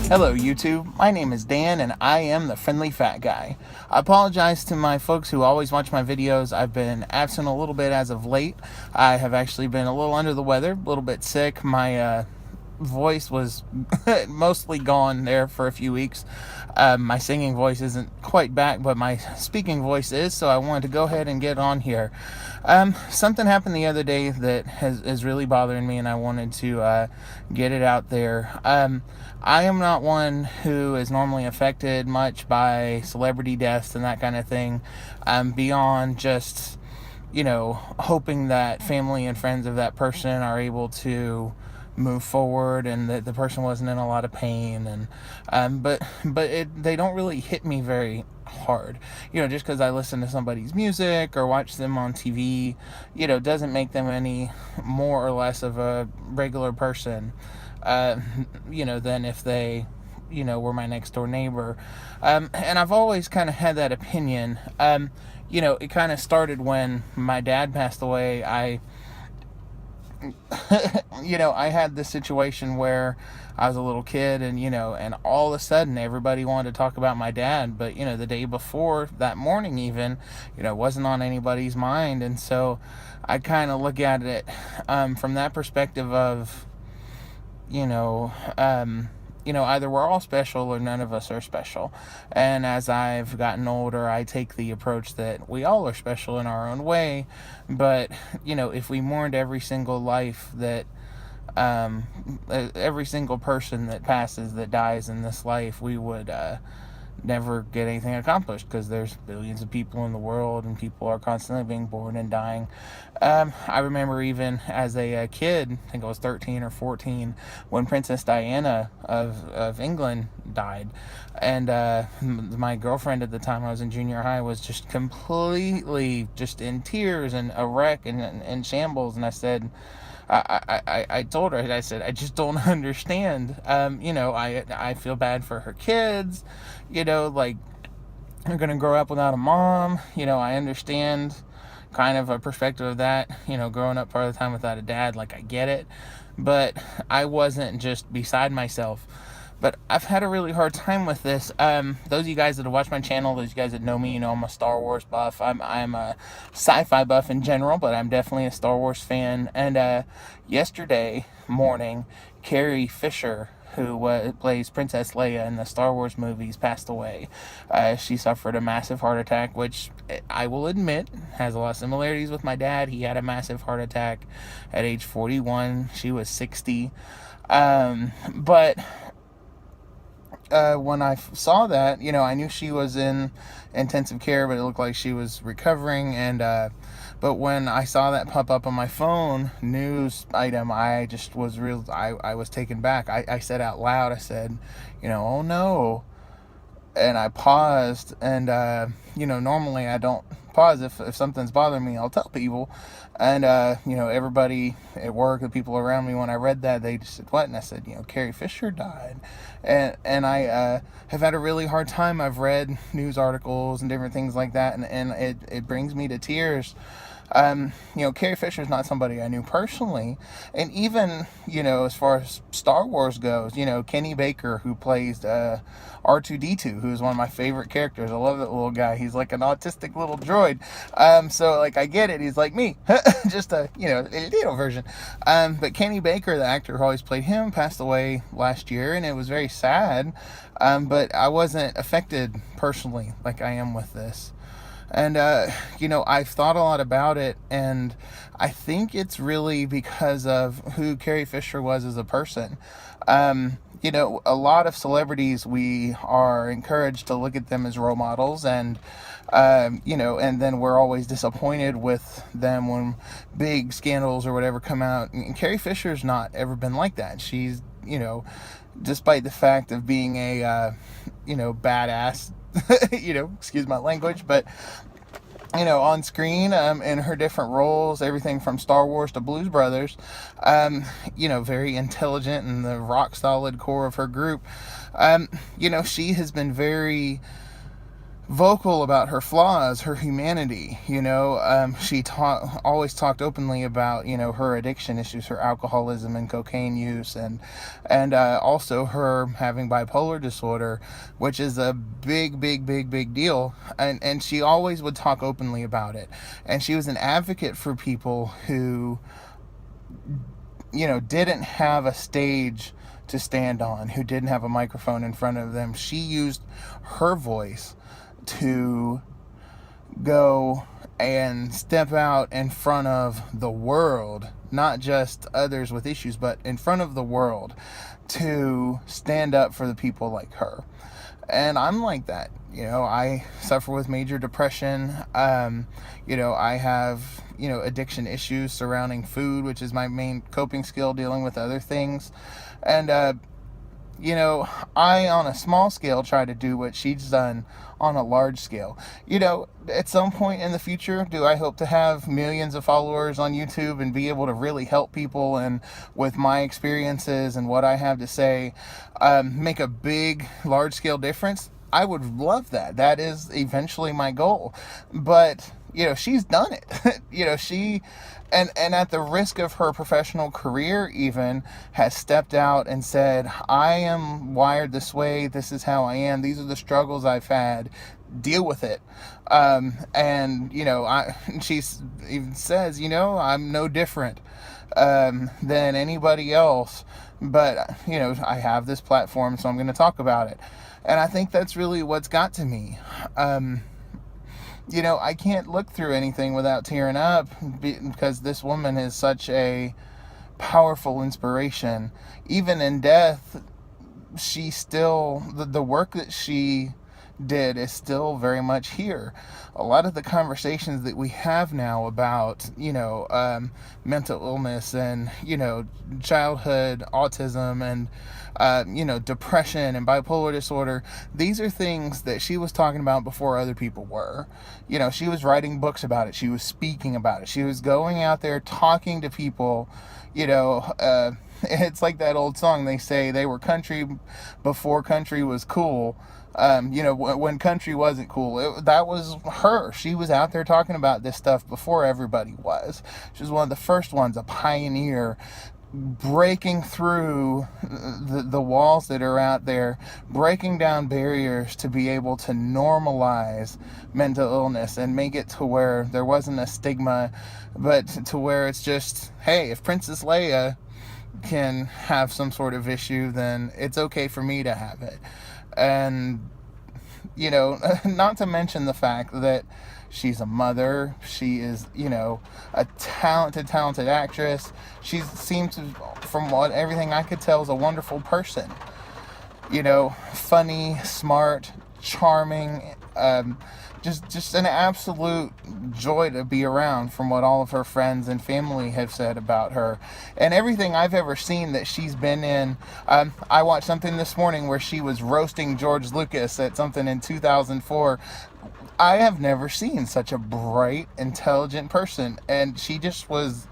Hello YouTube, my name is Dan and I am the Friendly Fat Guy. I apologize to my folks who always watch my videos. I've been absent a little bit as of late. I have actually been a little under the weather, a little bit sick. My voice was mostly gone there for a few weeks. My singing voice isn't quite back, but my speaking voice is, so I wanted to go ahead and get on here. Something happened the other day that is really bothering me, and I wanted to get it out there. I am not one who is normally affected much by celebrity deaths and that kind of thing, beyond just, hoping that family and friends of that person are able to move forward and that the person wasn't in a lot of pain, and but they don't really hit me very hard, just because I listen to somebody's music or watch them on TV, doesn't make them any more or less of a regular person, than if they were my next door neighbor. And I've always kind of had that opinion. It kind of started when my dad passed away. I had this situation where I was a little kid, and all of a sudden everybody wanted to talk about my dad, but the day before, that morning even, wasn't on anybody's mind. And so I kind of look at it from that perspective of either we're all special or none of us are special. And as I've gotten older, I take the approach that we all are special in our own way. But, if we mourned every single life that, every single person that passes, that dies in this life, we would never get anything accomplished, because there's billions of people in the world and people are constantly being born and dying. I remember even as a kid, I think I was 13 or 14, when Princess Diana of England died, and my girlfriend at the time, I was in junior high, was just completely just in tears and a wreck and in shambles. And I said, I told her, I said, I just don't understand. I feel bad for her kids, like, they're going to grow up without a mom. I understand kind of a perspective of that, growing up part of the time without a dad, like, I get it. But I wasn't just beside myself. But I've had a really hard time with this. Those of you guys that have watched my channel, those of you guys that know me, I'm a Star Wars buff. I'm a sci-fi buff in general, but I'm definitely a Star Wars fan. And yesterday morning, Carrie Fisher, who plays Princess Leia in the Star Wars movies, passed away. She suffered a massive heart attack, which I will admit has a lot of similarities with my dad. He had a massive heart attack at age 41. She was 60. But when I saw that, I knew she was in intensive care, but it looked like she was recovering. And but when I saw that pop up on my phone, news item, I just was I was taken back. I said out loud, I said, oh no. And I paused, and normally I don't pause. If something's bothering me, I'll tell people. And everybody at work, the people around me, when I read that, they just said, what? And I said, Carrie Fisher died. And I have had a really hard time. I've read news articles and different things like that, and it brings me to tears. Carrie Fisher is not somebody I knew personally. And even, as far as Star Wars goes, Kenny Baker, who plays R2-D2, who's one of my favorite characters. I love that little guy. He's like an autistic little droid. So like, I get it. He's like me, just a, little version. But Kenny Baker, the actor who always played him, passed away last year, and it was very sad. But I wasn't affected personally like I am with this. And, I've thought a lot about it, and I think it's really because of who Carrie Fisher was as a person. A lot of celebrities, we are encouraged to look at them as role models, and, and then we're always disappointed with them when big scandals or whatever come out. And Carrie Fisher's not ever been like that. She's, despite the fact of being a, badass, excuse my language, but, on screen, in her different roles, everything from Star Wars to Blues Brothers, very intelligent and the rock solid core of her group. She has been very vocal about her flaws, her humanity. She always talked openly about, her addiction issues, her alcoholism and cocaine use, and also her having bipolar disorder, which is a big, big, big, big deal. And she always would talk openly about it. And she was an advocate for people who, didn't have a stage to stand on, who didn't have a microphone in front of them. She used her voice to go and step out in front of the world, not just others with issues, but in front of the world, to stand up for the people like her. And I'm like that. I suffer with major depression. I have, addiction issues surrounding food, which is my main coping skill, dealing with other things. And, I, on a small scale, try to do what she's done on a large scale. At some point in the future, do I hope to have millions of followers on YouTube and be able to really help people, and with my experiences and what I have to say, make a big, large scale difference? I would love that. That is eventually my goal. But, she's done it. She, and at the risk of her professional career even, has stepped out and said, I am wired this way. This is how I am. These are the struggles I've had. Deal with it. She even says, I'm no different than anybody else. But, I have this platform, so I'm going to talk about it. And I think that's really what's got to me. I can't look through anything without tearing up, because this woman is such a powerful inspiration. Even in death, she still, the work that she did is still very much here. A lot of the conversations that we have now about, mental illness and, childhood autism and, depression and bipolar disorder, these are things that she was talking about before other people were. She was writing books about it. She was speaking about it. She was going out there talking to people. It's like that old song. They say they were country before country was cool. When country wasn't cool, that was her. She was out there talking about this stuff before everybody was. She was one of the first ones, a pioneer, breaking through the walls that are out there, breaking down barriers to be able to normalize mental illness and make it to where there wasn't a stigma, but to where it's just, hey, if Princess Leia can have some sort of issue, then it's okay for me to have it. And, not to mention the fact that she's a mother. She is, a talented actress. She seems to, from everything I could tell, is a wonderful person. Funny, smart, charming, just an absolute joy to be around, from what all of her friends and family have said about her. And everything I've ever seen that she's been in, I watched something this morning where she was roasting George Lucas at something in 2004. I have never seen such a bright, intelligent person, and she just was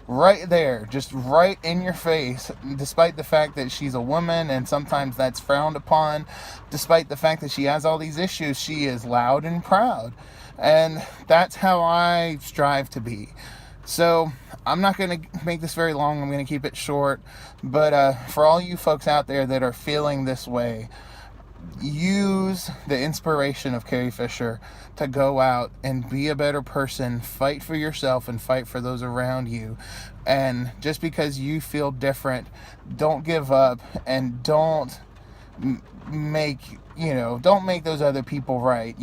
right there, just right in your face, despite the fact that she's a woman and sometimes that's frowned upon. Despite the fact that she has all these issues, she is loud and proud, and that's how I strive to be. So I'm not going to make this very long. I'm going to keep it short. But for all you folks out there that are feeling this way, use the inspiration of Carrie Fisher to go out and be a better person, fight for yourself and fight for those around you. And just because you feel different, don't give up, and don't make those other people right.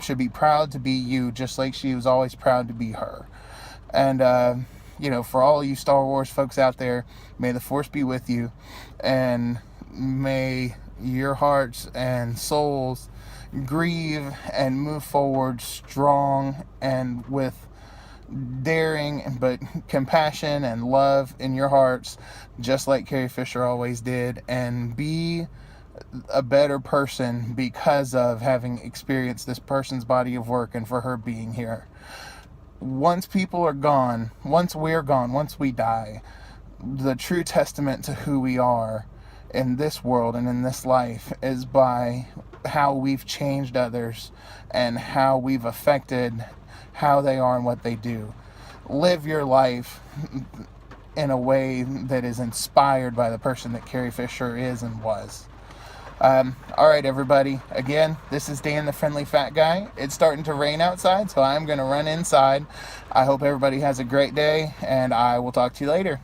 Should be proud to be you, just like she was always proud to be her. And for all you Star Wars folks out there, may the Force be with you, and may your hearts and souls grieve and move forward strong and with daring, but compassion and love in your hearts, just like Carrie Fisher always did, and be a better person because of having experienced this person's body of work and for her being here. Once people are gone, once we're gone, once we die, the true testament to who we are in this world and in this life is by how we've changed others and how we've affected how they are and what they do. Live your life in a way that is inspired by the person that Carrie Fisher is and was. All right, everybody. Again, this is Dan, the Friendly Fat Guy. It's starting to rain outside, so I'm going to run inside. I hope everybody has a great day, and I will talk to you later.